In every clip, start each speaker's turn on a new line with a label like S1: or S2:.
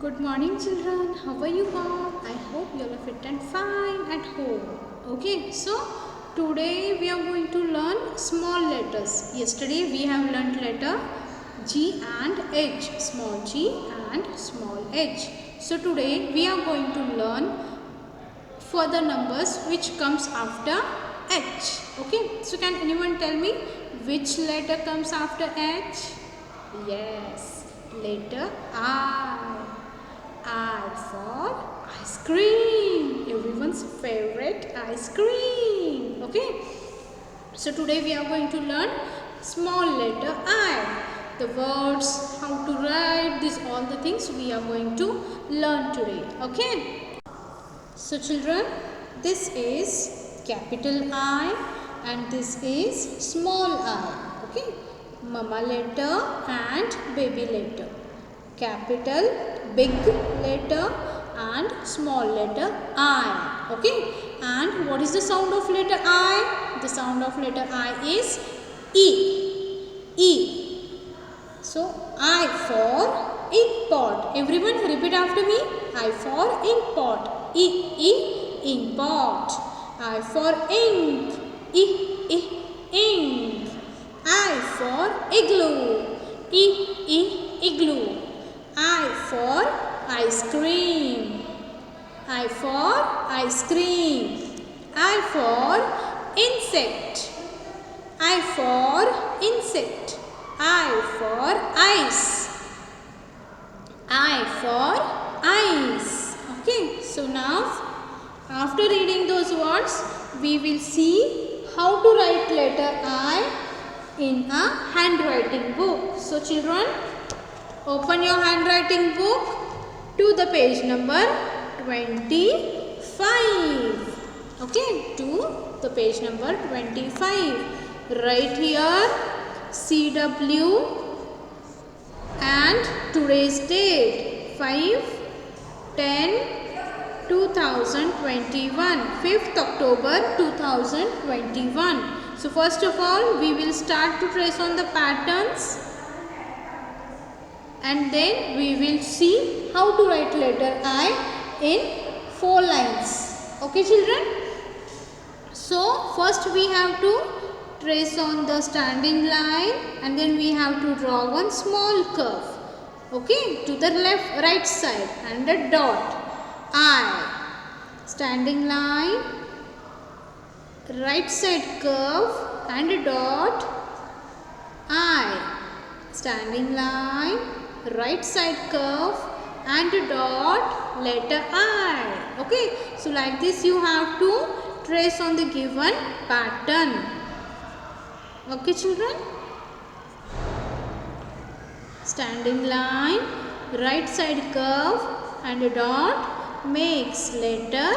S1: Good morning children, how are you all? I hope you all are fit and fine at home. Okay, so today we are going to learn small letters. Yesterday we have learned letter G and H, small g and small h. So today we are going to learn further numbers which comes after H. Okay, so can anyone tell me which letter comes after H? Yes, letter I. I for ice cream. Everyone's favorite ice cream. Okay. So today we are going to learn small letter I. The words, how to write, these all the things we are going to learn today. Okay. So children, this is capital I and this is small I. Okay. Mama letter and baby letter. Capital, big letter and small letter I. Okay. And what is the sound of letter I? The sound of letter I is E. E. So I for ink pot. Everyone repeat after me. I for ink pot. E. E. Ink pot. I for ink. E. E. Ink. I for igloo. E. E. Igloo. I for ice cream. I for ice cream. I for insect. I for insect. I for ice. I for ice. Okay, so now after reading those words, we will see how to write letter I in a handwriting book. So children, open your handwriting book to the page number 25. Okay, to the page number 25. Write here CW and today's date 5/10/2021, 5th October 2021. So first of all, we will start to trace on the patterns. And then we will see how to write letter I in 4 lines. Okay children? So first we have to trace on the standing line and then we have to draw one small curve. Okay, to the right side and a dot. I. Standing line, right side curve and a dot. I. Standing line, right side curve and a dot, letter I. Okay, so like this you have to trace on the given pattern. Okay children? Standing line, right side curve and a dot makes letter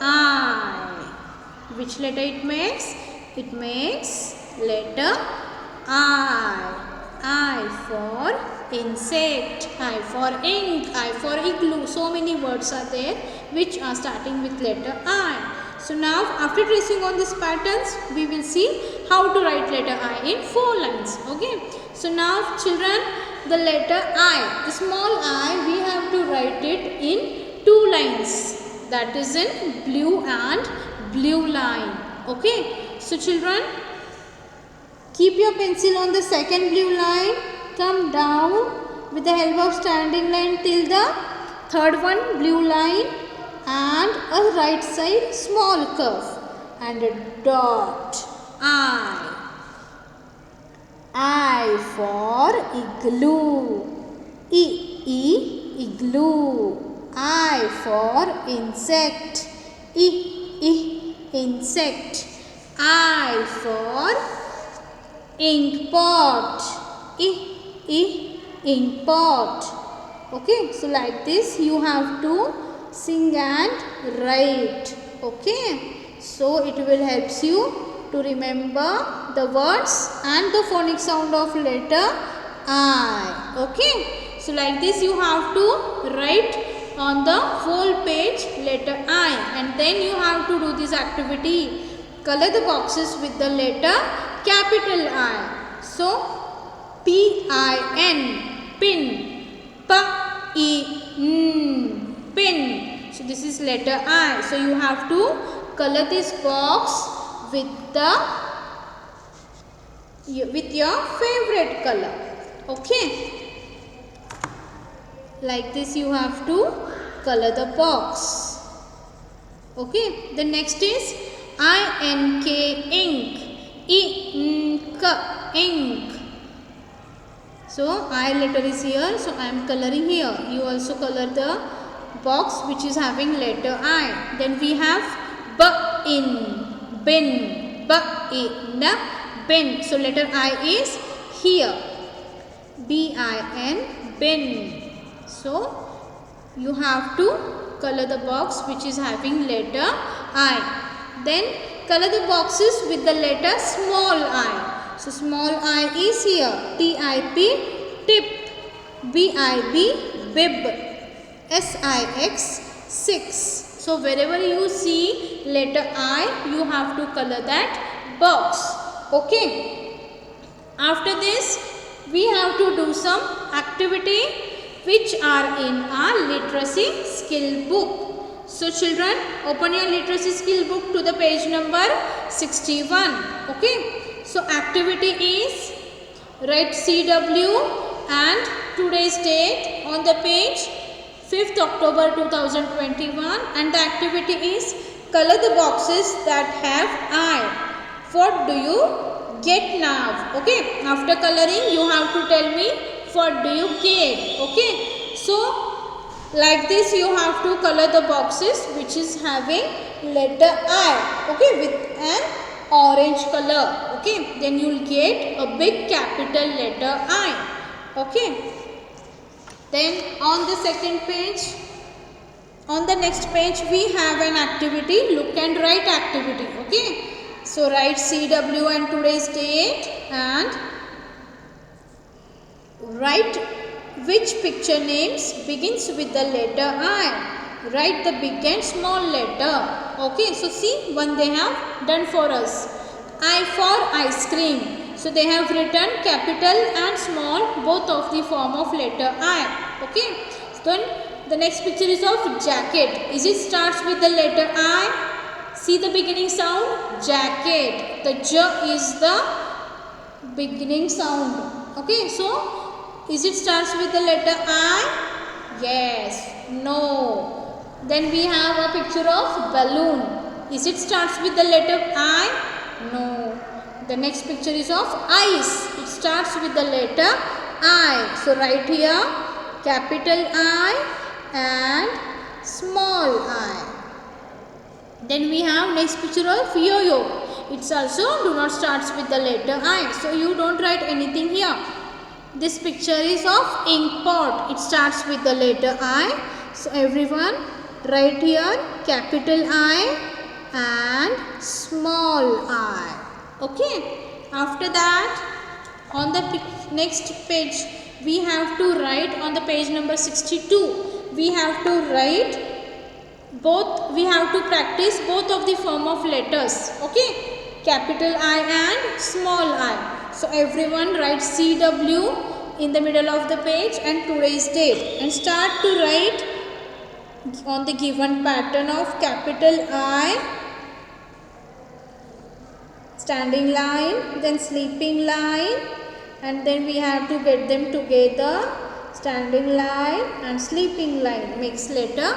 S1: I. Which letter it makes? It makes letter I. I for insect, I for ink, I for igloo. So many words are there which are starting with letter I. So now after tracing on these patterns, we will see how to write letter I in 4 lines. Okay. So now children, the letter I, the small I, we have to write it in 2 lines. That is in blue and blue line. Okay. So children, keep your pencil on the second blue line. Come down with the help of standing line till the third one blue line and a right side small curve and a dot. I for igloo. Igloo. I for insect. Insect. I for ink pot. Ink pot. Okay, so like this you have to sing and write. Okay, so it will help you to remember the words and the phonic sound of letter I. Okay, so like this you have to write on the whole page letter I, and then you have to do this activity. Color the boxes with the letter capital I. So P-I-N, pin. E, pin. So this is letter I. So you have to color this box with your favorite color. Okay. Like this you have to color the box. Okay. The next is INK, ink. Ink, ink. So I letter is here, so I am coloring here. You also color the box which is having letter I. Then we have bin, bin. So letter I is here. BIN, bin. So you have to color the box which is having letter I. Then color the boxes with the letter small I. So small I is here. TIP, tip. BIB, bib. SIX, 6. So wherever you see letter I, you have to color that box. Okay. After this, we have to do some activity which are in our literacy skill book. So children, open your literacy skill book to the page number 61. Okay. So activity is write CW and today's date on the page 5th October 2021, and the activity is color the boxes that have I. What do you get now? Okay. After coloring you have to tell me what do you get. Okay. So like this you have to color the boxes which is having letter I. Okay. With an orange color. Okay. Then you will get a big capital letter I. Okay. Then on the second page, on the next page we have an activity, look and write activity. Okay. So write CW and today's date and write which picture names begins with the letter I. Write the big and small letter. Okay. So see, one they have done for us. I for ice cream. So they have written capital and small both of the form of letter I. Okay. Then the next picture is of jacket. Is it starts with the letter I? See the beginning sound? Jacket. The J is the beginning sound. Okay. So is it starts with the letter I? Yes. No. Then we have a picture of balloon. Is it starts with the letter I? No. The next picture is of ice. It starts with the letter I. So write here capital I and small I. Then we have next picture of yo-yo. It's also do not starts with the letter I. So you don't write anything here. This picture is of ink pot. It starts with the letter I. So everyone write here capital I and small I. Okay. After that, on the next page we have to write on the page number 62. We have to write both. We have to practice both of the form of letters. Okay. Capital I and small I. So everyone write CW in the middle of the page and today's date and start to write on the given pattern of capital I, standing line, then sleeping line, and then we have to get them together. Standing line and sleeping line makes letter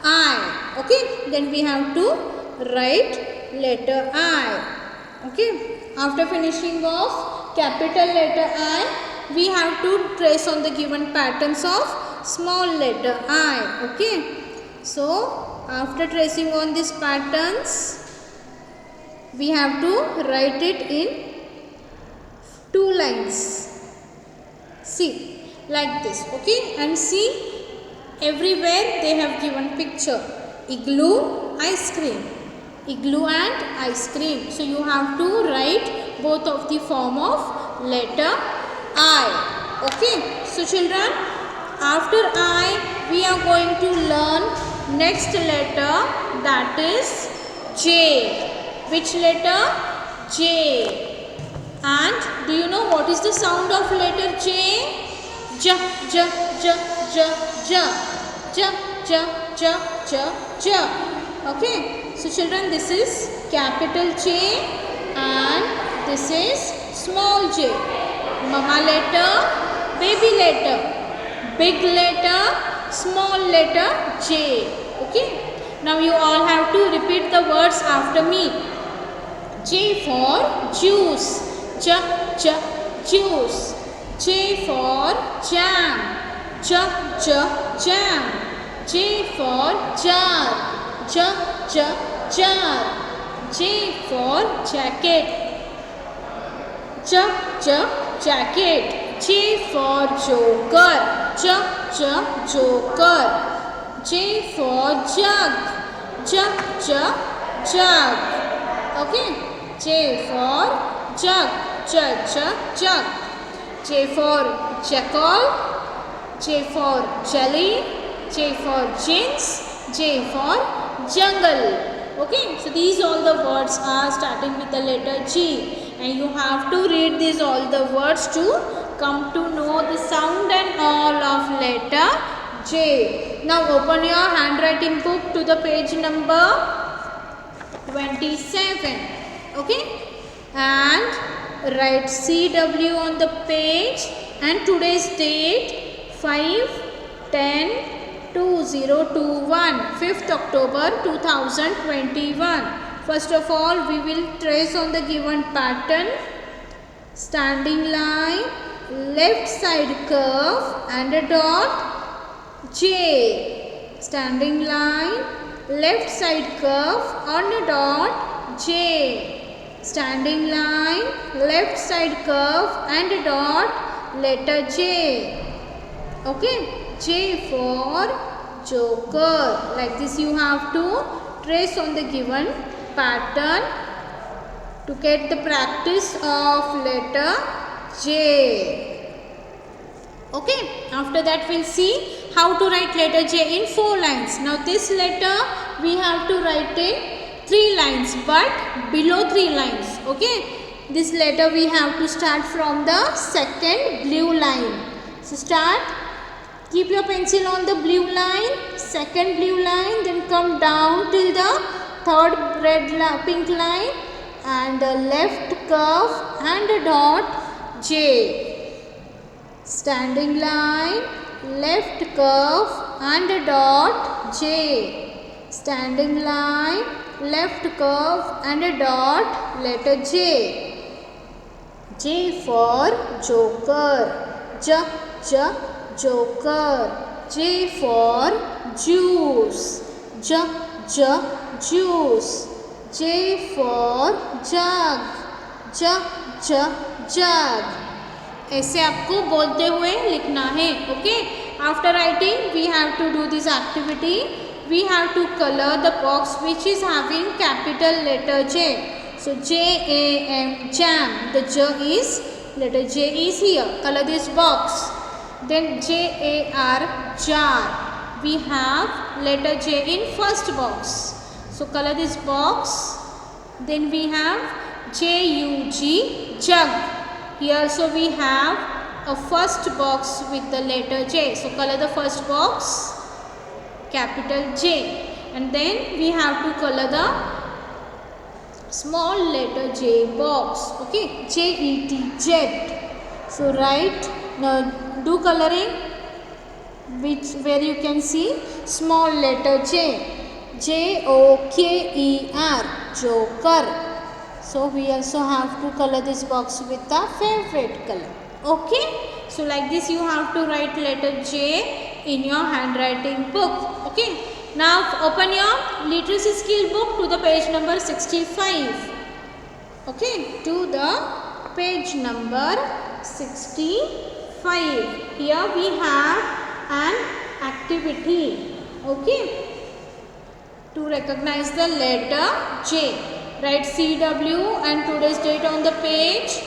S1: I. Okay. Then we have to write letter I. Okay. After finishing off capital letter I, we have to trace on the given patterns of small letter I. Okay. So after tracing on these patterns, we have to write it in 2 lines. See, like this. Okay. And see, everywhere they have given picture. Igloo, ice cream. Igloo and ice cream. So you have to write both of the form of letter I. Okay. So children, after I, we are going to learn next letter, that is J. Which letter? J. And do you know what is the sound of letter J? J, J, J, J, J, J, J, J, J, J. Okay. So children, this is capital J and this is small j. Mama letter, baby letter, big letter, small letter J. Okay. Now you all have to repeat the words after me. J for juice. J, J, juice. J for jam. J, J, jam. J for jar. J, J, jar. J for jacket. J, J, jacket. J for joker. J, J, joker. J for jug. J, J, jug. Okay. J for jug. J, J, jug. J for jackal. J for jelly. J for jeans. J for jungle. Okay. So these all the words are starting with the letter G, and you have to read these all the words to come to know the sound and all of letter J. Now open your handwriting book to the page number 27. Okay, and write CW on the page and today's date 5/10/2021, 5th October 2021. First of all, we will trace on the given pattern: standing line, left side curve and a dot J. Standing line, left side curve on a dot J. Standing line, left side curve and a dot letter J. Okay, J for joker. Like this you have to trace on the given pattern to get the practice of letter J. Okay, after that we'll see how to write letter J in 4 lines. Now this letter we have to write in 3 lines, but below 3 lines. Okay, this letter we have to start from the second blue line. So start, keep your pencil on the blue line, second blue line, then come down till the third pink line and the left curve and a dot J. Standing line, left curve and a dot J. Standing line, left curve and a dot letter J. J for joker. J, J, joker. J for juice. J, J, juice. J for jug. J, J, jug. ऐसे आपको बोलते हुए लिखना है. Okay, after writing we have to do this activity. We have to color the box which is having capital letter J. So JAM, jam. The J is, letter J is here. Color this box. Then JAR, jar. We have letter J in first box. So color this box. Then we have JUG, jug. Here also we have a first box with the letter J. So color the first box, capital J, and then we have to color the small letter J box. Okay, JET, jet. So write, do coloring where you can see small letter J. JOKER, joker. So we also have to color this box with the favorite color. Okay, so like this you have to write letter J in your handwriting book. Okay, now open your literacy skill book to the page number 65. Okay, to the page number 65. Here we have an activity. Okay, to recognize the letter J, write CW and today's date on the page.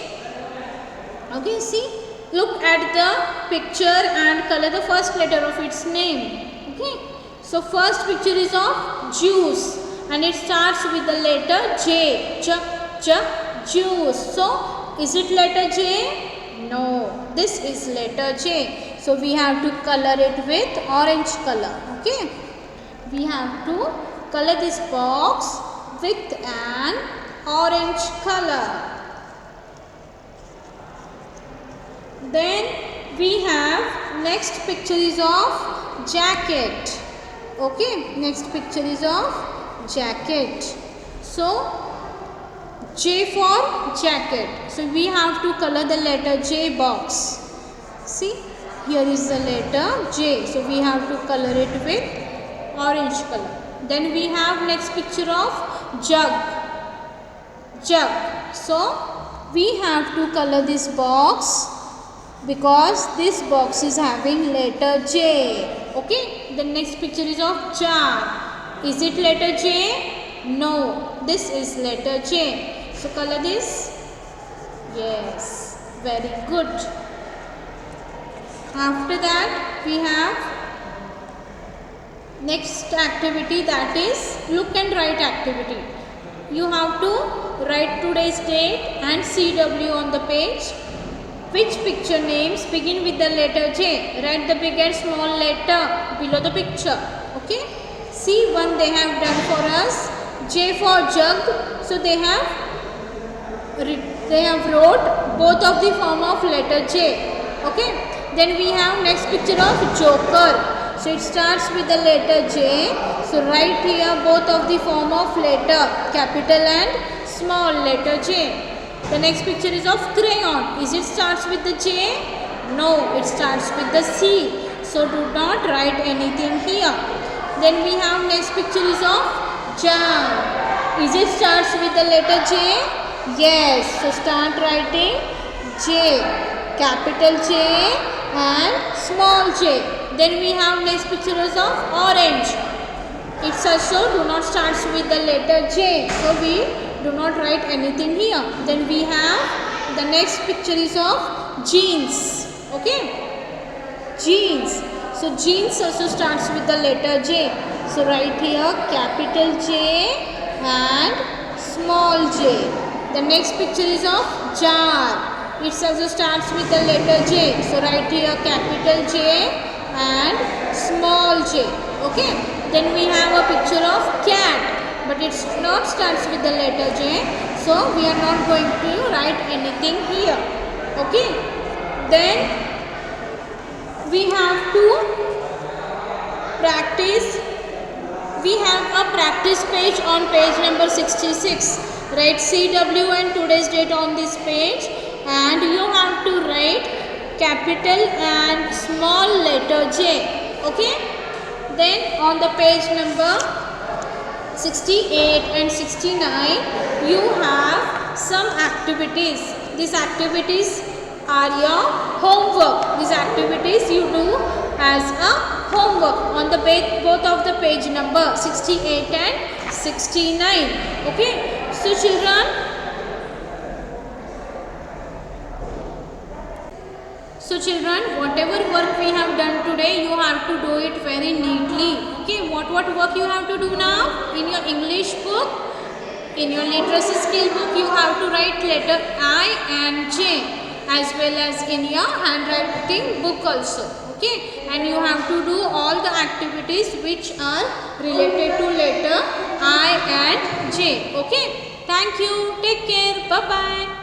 S1: Okay, see, look at the picture and color the first letter of its name. Okay, so first picture is of juice and it starts with the letter J. J, J, juice. So is it letter J? No, this is letter J. So we have to color it with orange color. Okay, we have to color this box with an orange color. Then we have next picture is of jacket. Okay, next picture is of jacket. So J for jacket. So we have to color the letter J box. See, here is the letter J. So we have to color it with orange color. Then we have next picture of jug. Jug. So we have to color this box because this box is having letter J. Okay. The next picture is of jar. Is it letter J? No. This is letter J. So color this. Yes. Very good. After that we have next activity, that is look and write activity. You have to write today's date and CW on the page. Which picture names begin with the letter J? Write the big and small letter below the picture. Okay. See, one they have done for us. J for jug. So they have wrote both of the form of letter J. Okay. Then we have next picture of joker. So it starts with the letter J. So write here both of the form of letter, capital and small letter J. The next picture is of crayon. Is it starts with the J? No, it starts with the C. So do not write anything here. Then we have next picture is of jam. Is it starts with the letter J? Yes. So start writing J, capital J and small j. Then we have next picture is of orange. It's also do not starts with the letter J. So we do not write anything here. Then we have the next picture is of jeans. Okay, jeans. So jeans also starts with the letter J. So write here capital J and small j. The next picture is of jar. It also starts with the letter J. So write here capital J and small j. Okay. Then we have a picture of cat, but it's not starts with the letter J. So we are not going to write anything here. Okay. Then we have to practice. We have a practice page on page number 66. Write CW and today's date on this page, and you have to write capital and small letter J. Okay. Then on the page number 68 and 69 you have some activities. These activities are your homework. These activities you do as a homework on the both of the page number 68 and 69. Okay. So children, whatever work we have done today, you have to do it very neatly. Okay, what work you have to do now? In your English book, in your literacy skill book, you have to write letter I and J, as well as in your handwriting book also. Okay, and you have to do all the activities which are related to letter I and J. Okay, thank you. Take care. Bye bye.